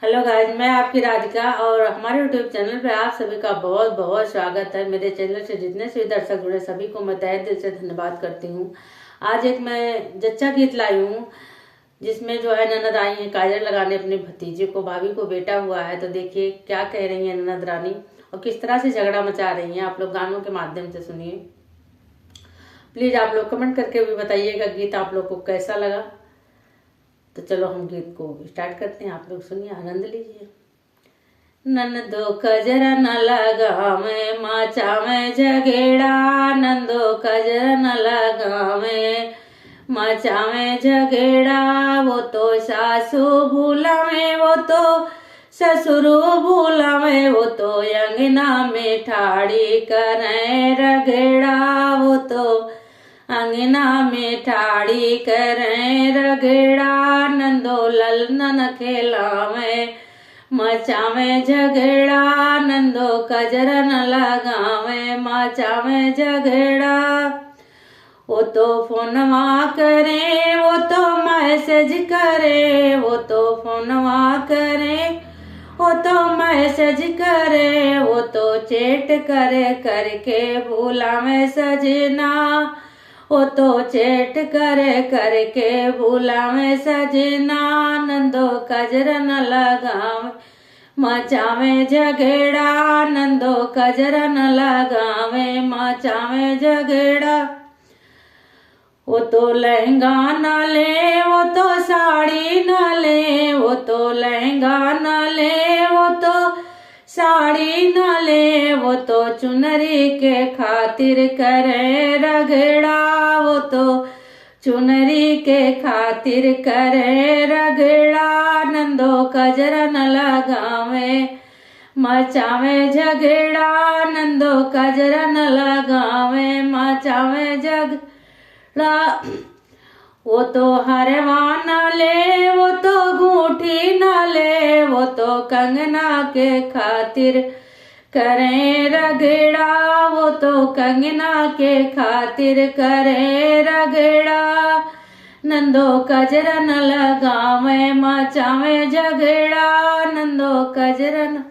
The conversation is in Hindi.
हेलो गाइस, मैं आपकी राधिका और हमारे यूट्यूब चैनल पे आप सभी का बहुत बहुत स्वागत है। मेरे चैनल से जितने से दर्शक जुड़े सभी को मैं तहे दिल से धन्यवाद करती हूँ। आज एक मैं जच्चा गीत लाई हूँ जिसमें जो है ननद आई है काजल लगाने अपने भतीजे को, भाभी को बेटा हुआ है। तो देखिए क्या कह रही है ननद रानी और किस तरह से झगड़ा मचा रही है। आप लोग गानों के माध्यम से सुनिए। प्लीज आप लोग कमेंट करके भी बताइएगा गीत आप लोग को कैसा लगा। तो चलो हम गीत को स्टार्ट करते हैं, आप लोग सुनिए, आनंद लीजिए। नंदो कजरा न लगावे माचा में झगेड़ा, नंदो कजरा न लगावे माचा में झगेड़ा। वो तो सासू भूलावे, वो तो ससुर भूलावे, वो तो अंगना में ठाड़ी करे रगेड़ा। वो तो अंगना में ठाड़ी करे रगेड़ा। नंदो ललन खेलावे मचावे झगड़ा, नंदो कजरा न लगावे मचावे झगड़ा। वो तो फोनवा करे, वो तो मैसेज करे, वो तो फोनवा करे, वो तो मैसेज करे, वो तो चैट करे करके भूलावे सजना। वो तो चैट करे करके भूलावे सजना। नंदो कजरा न लगावे मचावे झगड़ा, नंदो कजरा न लगावे मचावे झगड़ा। वो तो लहंगा न ले, वो तो साड़ी न ले, वो तो लहंगा न ले, वो तो साड़ी न ले, वो तो चुनरी के खातिर करे रगड़ा। वो तो चुनरी के खातिर करे रगड़ा। नंदो कजरा न लगावे मचावे झगड़ा, नंदो कजरा न लगावे मचावे झगड़ा। वो तो हरवा न ले, वो तो घूठी न ले, वो तो कंगना के खातिर करे रगड़ा। वो तो कंगना के खातिर करे रगड़ा। नंदो कजरा न लगावे मचावे झगड़ा, नंदो कजरा न